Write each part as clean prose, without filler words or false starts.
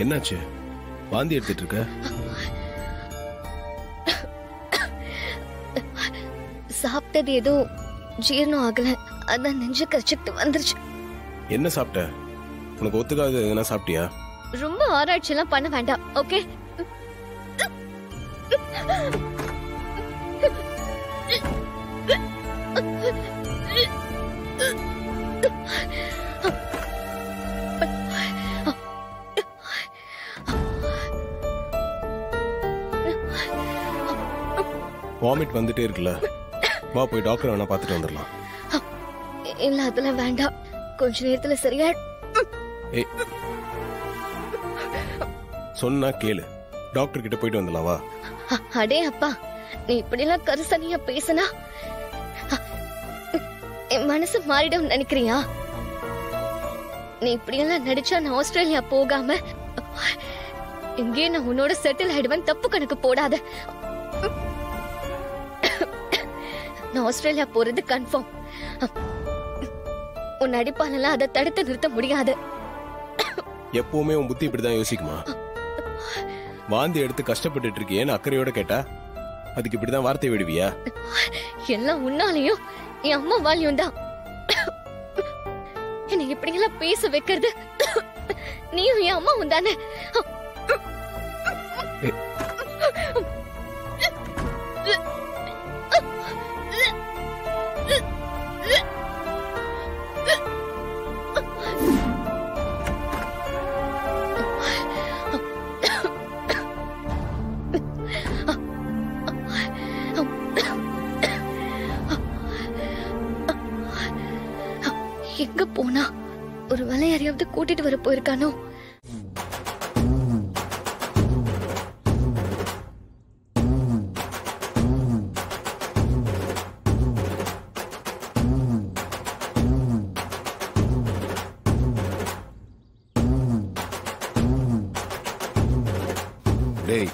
என்னாச்சு? வாந்தி எடுத்துட்டு இருக்க? சாப்பிட்டது ஏதோ ஜீரணம் ஆகல, அதான் நெஞ்சு கச்சிட்டு வந்துருச்சு. என்ன சாப்பிட்ட? உனக்கு ஒத்துக்காது எதுனா சாப்பிட்டியா? ரொம்ப ஆராய்ச்சி எல்லாம் பண்ண வேண்டாம், ஓகே? வாமிட் வந்துட்டே இருக்குல்ல, வா போய் டாக்டர் வேணா பார்த்துட்டு வந்துடலாம். இல்ல அதெல்லாம் வேண்டாம், கொஞ்ச நேரத்துல சரியா. சொன்னா கேளு, டாக்டர் கிட்ட போயிட்டு வந்துடலாம் வா. அடே அப்பா, நீ இப்படி எல்லாம் கரிசனையா பேசினா என் மனசு மாறிடும் நினைக்கிறியா? நீ இப்படி எல்லாம் நடிச்சா நான் ஆஸ்திரேலியா போகாம இங்கே நான் உன்னோட செட்டில் ஆயிடுவேன். தப்பு கணக்கு போடாத. நான் ஆஸ்திரேலியா போறது கன்ஃபார்ம். உன் நடிப்பால அதை தடுத்து நிறுத்த முடியாது. எப்பவுமே உன் புத்தி இப்படிதான் யோசிக்குமா? வாந்தி எடுத்து கஷ்டப்பட்டு இருக்கியேன்னு அக்கறையோட கேட்டா அதுக்கு இப்படிதான் வார்த்தை விடுவியா? எல்லாம் உன்னாலையும் என் அம்மா வாலியும் தான் என்னை இப்படி எல்லாம் பேச வைக்கிறது. நீயும் என் அம்மாவும் தானே. எங்க போனா? ஒரு வேலை யாரையாவது கூட்டிட்டு வர போயிருக்கானோ? டேய்,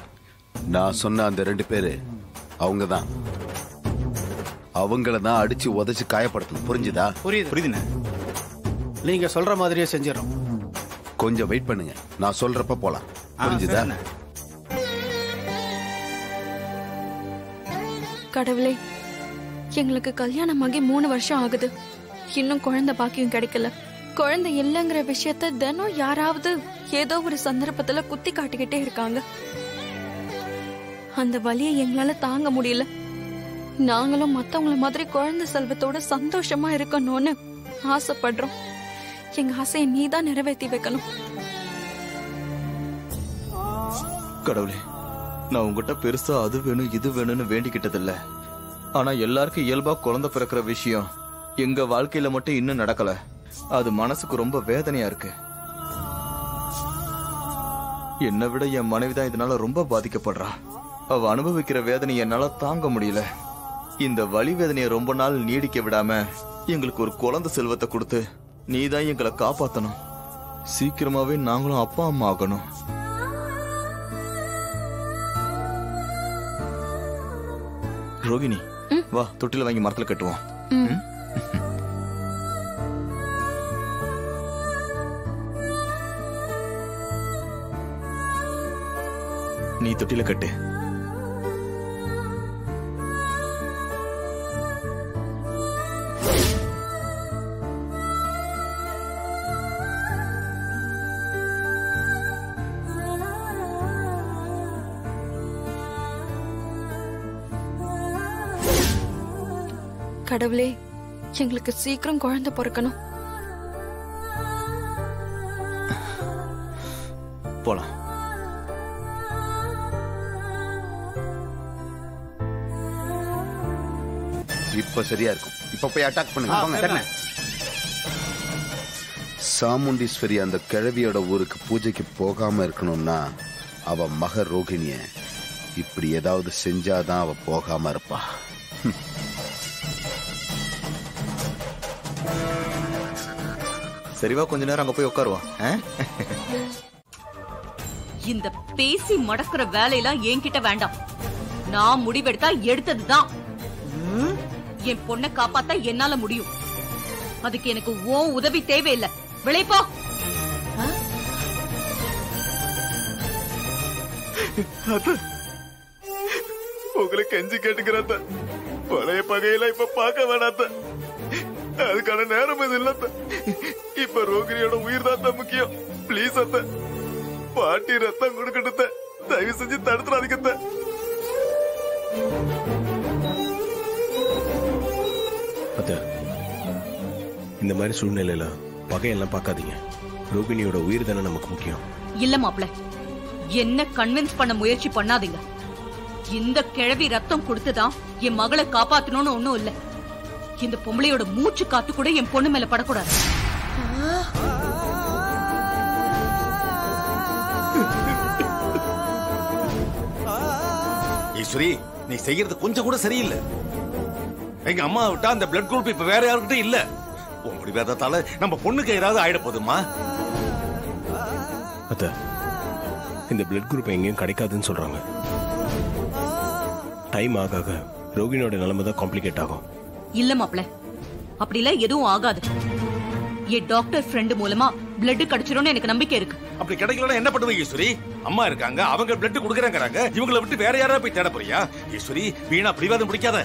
நான் சொன்ன அந்த 2 பேரு அவங்கதான். அவங்கள தான் அடிச்சு உதைச்சு காயப்படுத்தணும், புரிஞ்சுதா? புரியுதுண்ணே. நீங்க சொல்ற மாதிரியே செஞ்சிடறோம். கொஞ்சம் வெயிட் பண்ணுங்க, நான் சொல்றப்ப போலாம், புரிஞ்சுதா? கடவுளே, எங்களுக்கு கல்யாணமாகி 3 வருஷம் ஆகுது, இன்னும் குழந்தை பாக்கியம் கிடைக்கல. குழந்தை இல்லைங்கிற விஷயத்த தினம் யாராவது ஏதோ ஒரு சந்தர்ப்பத்துல குத்தி காட்டிக்கிட்டே இருக்காங்க. அந்த வலியை எங்களால தாங்க முடியல. நாங்களும் மத்தவங்கள மாதிரி குழந்தை செல்வத்தோட சந்தோஷமா இருக்கணும்னு ஆசைப்படுறோம். எங்க ஆசையை நீதான் நிறைவேற்றி வைக்கணும். கடவுளே, நான் உங்ககிட்ட பெருசா அது வேணும் இது வேணும்னு வேண்டிக்கிட்டது இல்ல. ஆனா எல்லாருக்கும் இயல்பா குழந்தை பிறக்கிற விஷயம் எங்க வாழ்க்கையில மட்டும் இன்னும் நடக்கல. அது மனசுக்கு ரொம்ப வேதனையா இருக்கு. என்னை விட என் மனைவிதான் இதனால ரொம்ப பாதிக்கப்படுறா. அவ அனுபவிக்கிற வேதனை என்னால தாங்க முடியல. இந்த வலி வேதனையை ரொம்ப நாள் நீடிக்க விடாம எங்களுக்கு ஒரு குழந்தை செல்வத்தை கொடுத்து நீதான் எங்களை காப்பாத்தணும். சீக்கிரமாவே நாங்களும் அப்பா அம்மா ஆகணும். ரோகிணி, வா தொட்டில வாங்கி மரத்துல கட்டுவோம். நீ தொட்டில கட்டு. கடவுளே, எங்களுக்கு சீக்கிரம் குழந்தை பிறக்கணும். போலாம். இப்ப சரியா இருக்கும். இப்ப போய் அட்டாக் பண்ணுங்க. சாமுண்டீஸ்வரி அந்த கிழவியோட ஊருக்கு பூஜைக்கு போகாம இருக்கணும்னா அவ மக ரோகிணிய இப்படி ஏதாவது செஞ்சாதான் அவ போகாம இருப்பா. சரிவா, கொஞ்ச நேரம் அங்க போய் உட்காருவா. இந்த பேசி மடக்குற வேலையெல்லாம் என்கிட்ட வேண்டாம். நான் முடிவெடுத்தா எடுத்ததுதான். என் பொண்ணை காப்பாத்தா என்னால முடியும். அதுக்கு எனக்கு உன் உதவி தேவையில்லை. வெளியே போ. உங்களை கெஞ்சி கேட்டுக்கிறத பழைய பகையில இப்ப பார்க்க வேணாத்த. அதுக்கான நேரம் இது இல்ல. இப்ப ரோகிணியோட உயிர் தான் முக்கியம். பிளீஸ் அத்த, பாட்டி ரத்தம் கொடுக்கட்ட தயவு செஞ்சு தடுத்துறாதீங்க. அத்த, இந்த மாதிரி சூழ்நிலையில பகையெல்லாம் பார்க்காதீங்க. ரோகிணியோட உயிர் தானே நமக்கு முக்கியம். இல்ல மாப்ள, என்ன கன்வின்ஸ் பண்ண முயற்சி பண்ணாதீங்க. இந்த கிழவி ரத்தம் கொடுத்துதான் என் மகளை காப்பாத்தணும்னு ஒண்ணும் இல்ல. இந்த பொம்பளையோட மூச்சு காத்து கூட என் பொண்ணு மேல படக்கூடாது. ஈஸ்வரி, நீ செய்யறது கொஞ்சம் கூட சரியில்லை. எங்க அம்மா விட்டா அந்த பிளட் குரூப் இப்ப வேற யாருக்கிட்ட இல்ல. உங்களுடைய வேதத்தால நம்ம பொண்ணுக்கு ஏதாவது ஆயிட போதுமா? அத்த, இந்த பிளட் குரூப் எங்கேயும் கிடைக்காதுன்னு சொல்றாங்க. டைம் ஆக ரோகிணியோட நிலைமை தான் காம்ப்ளிகேட் ஆகும். இல்ல மாப்ள, அப்படிலாம் எதுவும் ஆகாது. என் டாக்டர் ஃப்ரெண்ட் மூலமா பிளட் கிடைச்சிரும்னு எனக்கு நம்பிக்கை இருக்கு. அப்படி கிடைக்கலன்னா என்ன பண்ணுவீங்க ஈஸ்வரி? அம்மா இருக்காங்க, அவங்க பிளட் குடுக்கறாங்கறாங்க. இவங்களை விட்டு வேற யாராவது போய் தேட போறியா? ஈஸ்வரி, வீணா பிடிவாதம் பிடிக்காத.